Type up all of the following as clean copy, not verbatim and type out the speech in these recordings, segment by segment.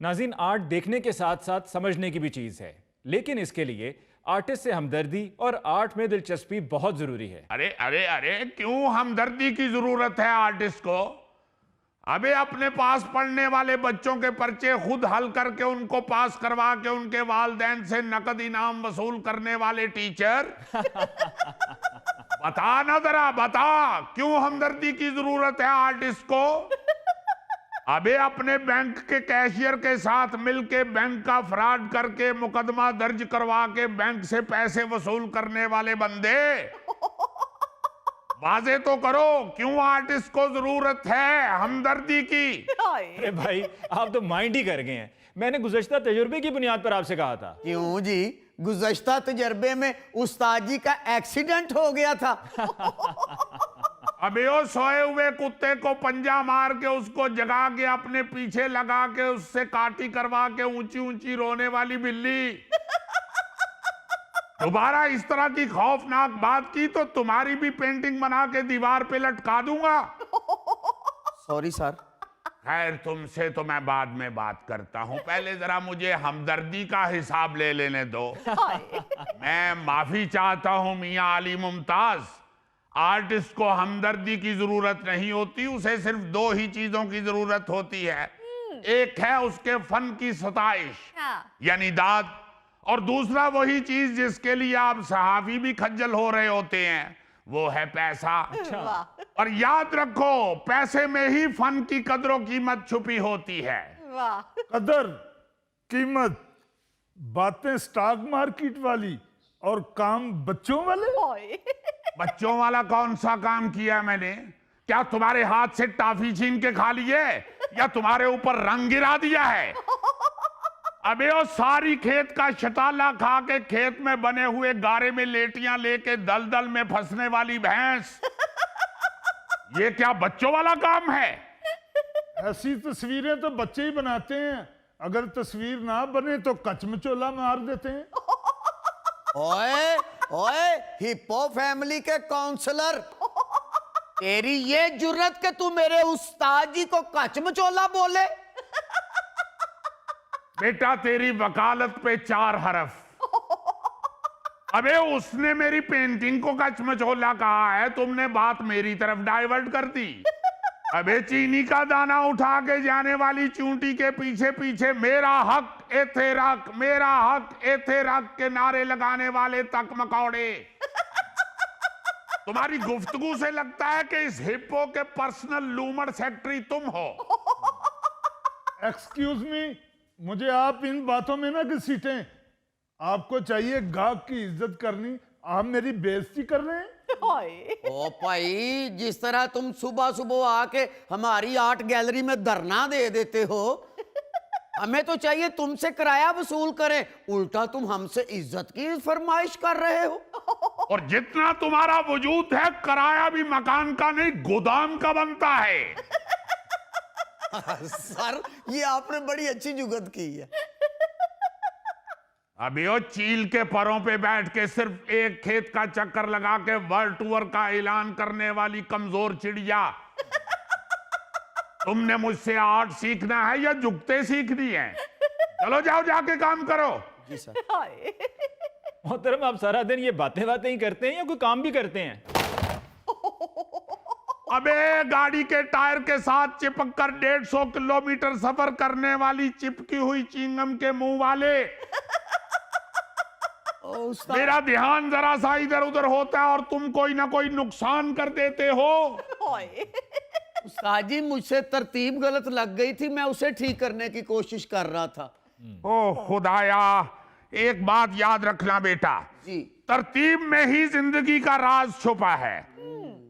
नाज़रीन, आर्ट देखने के साथ साथ समझने की भी चीज है, लेकिन इसके लिए आर्टिस्ट से हमदर्दी और आर्ट में दिलचस्पी बहुत जरूरी है। अरे अरे अरे, क्यों हमदर्दी की जरूरत है आर्टिस्ट को? अबे अपने पास पढ़ने वाले बच्चों के पर्चे खुद हल करके उनको पास करवा के उनके वालिदैन से नकद इनाम वसूल करने वाले टीचर। बता ना जरा, बता क्यों हमदर्दी की जरूरत है आर्टिस्ट को? अबे अपने बैंक के कैशियर के साथ मिलके बैंक का फ्रॉड करके मुकदमा दर्ज करवा के बैंक से पैसे वसूल करने वाले बंदे, वाजे तो करो क्यों आर्टिस्ट को जरूरत है हमदर्दी की? अरे भाई, आप तो माइंड ही कर गए हैं। मैंने गुज़श्ता तजुर्बे की बुनियाद पर आपसे कहा था। क्यों जी? गुज़श्ता तजर्बे में उस्ताद जी का एक्सीडेंट हो गया था। अबे वो सोए हुए कुत्ते को पंजा मार के उसको जगा के अपने पीछे लगा के उससे काटी करवा के ऊंची ऊंची रोने वाली बिल्ली, दोबारा इस तरह की खौफनाक बात की तो तुम्हारी भी पेंटिंग बना के दीवार पे लटका दूंगा। Sorry sir. खैर, तुमसे तो मैं बाद में बात करता हूं, पहले जरा मुझे हमदर्दी का हिसाब ले लेने दो। मैं माफी चाहता हूं मियां अली मुमताज, आर्टिस्ट को हमदर्दी की जरूरत नहीं होती, उसे सिर्फ दो ही चीजों की जरूरत होती है। एक है उसके फन की सताइश यानी दाद, और दूसरा वही चीज जिसके लिए आप सहाफी भी खज्जल हो रहे होते हैं, वो है पैसा। और याद रखो, पैसे में ही फन की कदर कीमत छुपी होती है। कदर कीमत, बातें स्टॉक मार्केट वाली और काम बच्चों वाले। बच्चों वाला कौन सा काम किया मैंने? क्या तुम्हारे हाथ से टॉफी छीन के खा लिए या तुम्हारे ऊपर रंग गिरा दिया है? अबे वो सारी खेत का शताला खा के खेत में बने हुए गारे में लेटियां लेके दलदल में फंसने वाली भैंस, ये क्या बच्चों वाला काम है? ऐसी तस्वीरें तो बच्चे ही बनाते हैं, अगर तस्वीर ना बने तो कचमचोला मार देते हैं। ओए ओए, हिप्पो फैमिली के काउंसलर, तेरी ये जुर्रत कि तू मेरे उस्ताद जी को कचमचोला बोले? बेटा, तेरी वकालत पे 4 हरफ। अबे उसने मेरी पेंटिंग को कचमचोला कहा है, तुमने बात मेरी तरफ डाइवर्ट कर दी। अबे चीनी का दाना उठा के जाने वाली चूंटी के पीछे पीछे मेरा हक एथे रख, मेरा हक एथे रख के नारे लगाने वाले तक मकौड़े। तुम्हारी गुफ्तगू से लगता है कि इस हिप्पो के पर्सनल लूमड़ सेक्रेटरी तुम हो। एक्सक्यूज मी, मुझे आप इन बातों में ना घसीटें। आपको चाहिए गाहक की इज्जत करनी, आप मेरी बेइज्जती कर रहे हैं। ओ भाई, जिस तरह तुम सुबह सुबह आके हमारी आर्ट गैलरी में धरना दे देते हो, हमें तो चाहिए तुमसे किराया वसूल करें, उल्टा तुम हमसे इज्जत की फरमाइश कर रहे हो। और जितना तुम्हारा वजूद है, किराया भी मकान का नहीं गोदाम का बनता है। सर, ये आपने बड़ी अच्छी जुगत की है। अभी वो चील के परों पे बैठ के सिर्फ एक खेत का चक्कर लगा के वर्ल्ड टूर का ऐलान करने वाली कमजोर चिड़िया, तुमने मुझसे आर्ट सीखना है या जुगते सीखनी है? चलो जाओ, जाके काम करो। जी सर। मोहतरम, आप सारा दिन ये बातें ही करते हैं या कोई काम भी करते हैं? अबे गाड़ी के टायर के साथ चिपक कर 150 किलोमीटर सफर करने वाली चिपकी हुई चिंगम के मुंह वाले, मेरा ध्यान जरा सा इधर उधर होता है और तुम कोई ना कोई नुकसान कर देते हो। उस्ताद जी, मुझसे तरतीब गलत लग गई थी, मैं उसे ठीक करने की कोशिश कर रहा था। ओ खुदाया, एक बात याद रखना बेटा, जी। तरतीब में ही जिंदगी का राज छुपा है।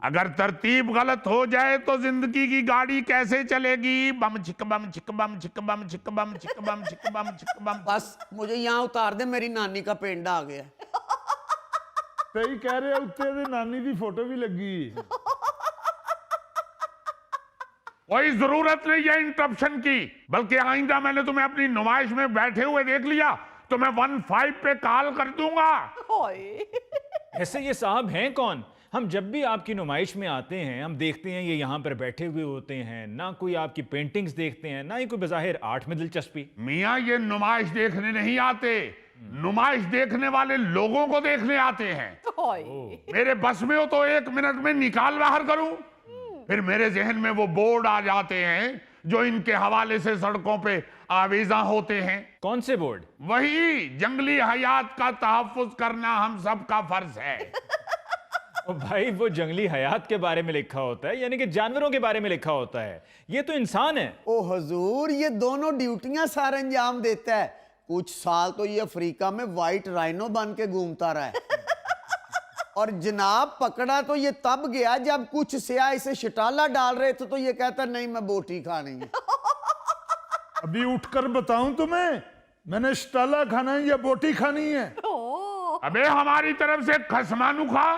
अगर तरतीब गलत हो जाए तो जिंदगी की गाड़ी कैसे चलेगी? बम छिक बम छिक बम छिक बम छिक बम छिक बम छिक बम छिक बम। बस मुझे यहाँ उतार दे, मेरी नानी का पेंडा आ गया। सही कह रहे हो, उत्ते दे नानी की फोटो भी लगी। कोई जरूरत नहीं है इंटरप्शन की, बल्कि आइंदा मैंने तुम्हें अपनी नुमाइश में बैठे हुए देख लिया तो मैं 15 पे कॉल कर दूंगा। ऐसे ये साहब हैं कौन हम जब भी आपकी नुमाइश में आते हैं हम देखते हैं ये यहाँ पर बैठे हुए होते हैं, ना कोई आपकी पेंटिंग्स देखते हैं ना ही कोई बज़ाहिर आर्ट में दिलचस्पी। मियाँ ये नुमाइश देखने नहीं आते, नुमाइश देखने वाले लोगों को देखने आते हैं। मेरे बस में हो तो 1 मिनट में निकाल बाहर करूं, फिर मेरे जहन में वो बोर्ड आ जाते हैं जो इनके हवाले से सड़कों पे आवेजा होते हैं। कौन से बोर्ड? वही, जंगली हयात का तहफ्फुज करना हम सब का फर्ज है। ओ भाई, वो जंगली हयात के बारे में लिखा होता है, यानी कि जानवरों के बारे में लिखा होता है। ये तो इंसान है। ओ हजूर, ये दोनों ड्यूटियां सार अंजाम देता है। कुछ साल तो ये अफ्रीका में व्हाइट राइनो बन के घूमता रहा है। और जनाब पकड़ा तो ये तब गया जब कुछ सियाह इसे शटाला डाल रहे थे तो ये कहता नहीं मैं बोटी खानी है। अभी उठकर बताऊं तुम्हें, मैंने शटाला खाना है या बोटी खानी है? अबे हमारी तरफ से खसमानू खा।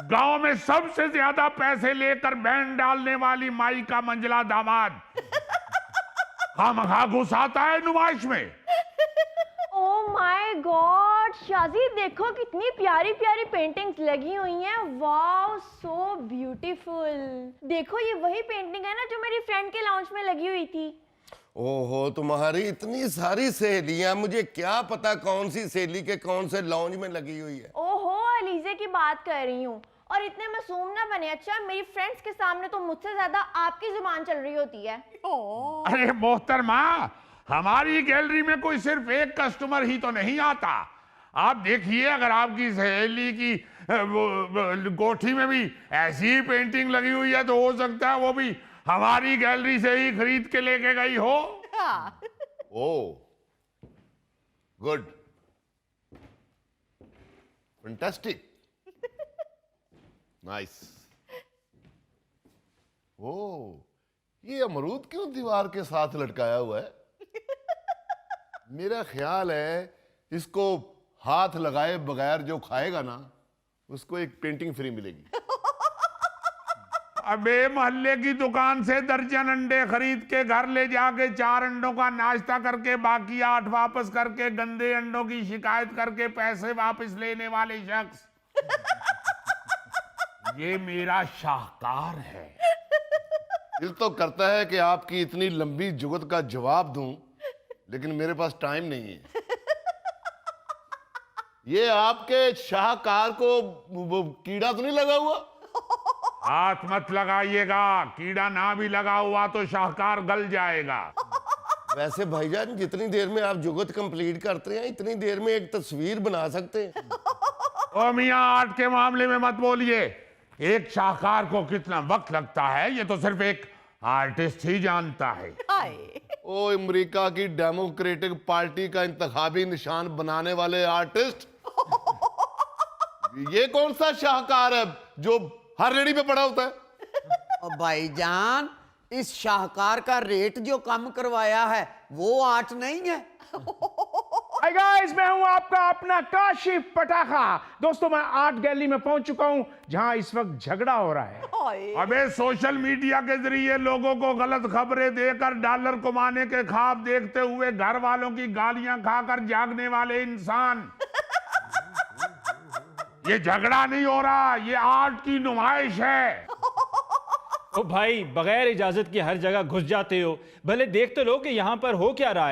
गांव में सबसे ज्यादा पैसे लेकर बैंड डालने वाली माई का मंजला दामाद खामखा घुसाता है नुमाइश में। ओह माय गॉड, शाजी देखो कितनी प्यारी प्यारी पेंटिंग्स लगी हुई हैं। Wow, so beautiful. देखो ये वही पेंटिंग है ना जो मेरी फ्रेंड के लाउंज में लगी हुई थी। ओहो, तुम्हारी इतनी सारी सहेलियां, मुझे क्या पता कौन सी सहेली के कौन से लॉन्ज में लगी हुई है। ओहो, अलीजे की बात कर रही हूँ। और इतने मासूम ना बने। अच्छा, मेरी फ्रेंड्स के सामने तो मुझसे ज्यादा आपकी जुबान चल रही होती है। अरे मोहतरमा, हमारी गैलरी में कोई सिर्फ एक कस्टमर ही तो नहीं आता। आप देखिए, अगर आपकी सहेली की कोठी में भी ऐसी ही पेंटिंग लगी हुई है तो हो सकता है वो भी हमारी गैलरी से ही खरीद के लेके गई हो। ओह, गुड, फैंटास्टिक, नाइस। ओह, ये अमरूद क्यों दीवार के साथ लटकाया हुआ है? मेरा ख्याल है इसको हाथ लगाए बगैर जो खाएगा ना उसको एक पेंटिंग फ्री मिलेगी। अबे मोहल्ले की दुकान से दर्जन अंडे खरीद के घर ले जाके 4 अंडों का नाश्ता करके बाकी 8 वापस करके गंदे अंडों की शिकायत करके पैसे वापस लेने वाले शख्स, ये मेरा शाहकार है। दिल तो करता है कि आपकी इतनी लंबी जुगत का जवाब दूं, लेकिन मेरे पास टाइम नहीं है। ये आपके शाहकार को वो कीड़ा तो नहीं लगा हुआ? हाथ मत लगाइएगा, कीड़ा ना भी लगा हुआ तो शाहकार गल जाएगा। वैसे भाईजान, जितनी देर में आप जुगत कंप्लीट करते हैं इतनी देर में एक तस्वीर बना सकते हैं। ओ मियां, आर्ट के मामले में मत बोलिए। एक शाहकार को कितना वक्त लगता है ये तो सिर्फ एक आर्टिस्ट ही जानता है। ओ अमेरिका की डेमोक्रेटिक पार्टी का इंतखाबी निशान बनाने वाले आर्टिस्ट, ये कौन सा शाहकार है जो हर रेडी पे पड़ा होता है? और भाईजान, इस शाहकार का रेट जो कम करवाया है वो आर्ट नहीं है। हाय गाइस, मैं हूं आपका अपना काशिफ पटाखा। दोस्तों, मैं आर्ट गैलरी में पहुंच चुका हूं जहां इस वक्त झगड़ा हो रहा है। अबे सोशल मीडिया के जरिए लोगों को गलत खबरें देकर डॉलर कमाने के ख्वाब देखते हुए घर वालों की गालियां खाकर जागने वाले इंसान, ये झगड़ा नहीं हो रहा, ये आर्ट की नुमाइश है। ओ भाई, बगैर इजाजत की हर जगह घुस जाते हो। भले देख तो लो कि यहाँ पर हो क्या रहा है।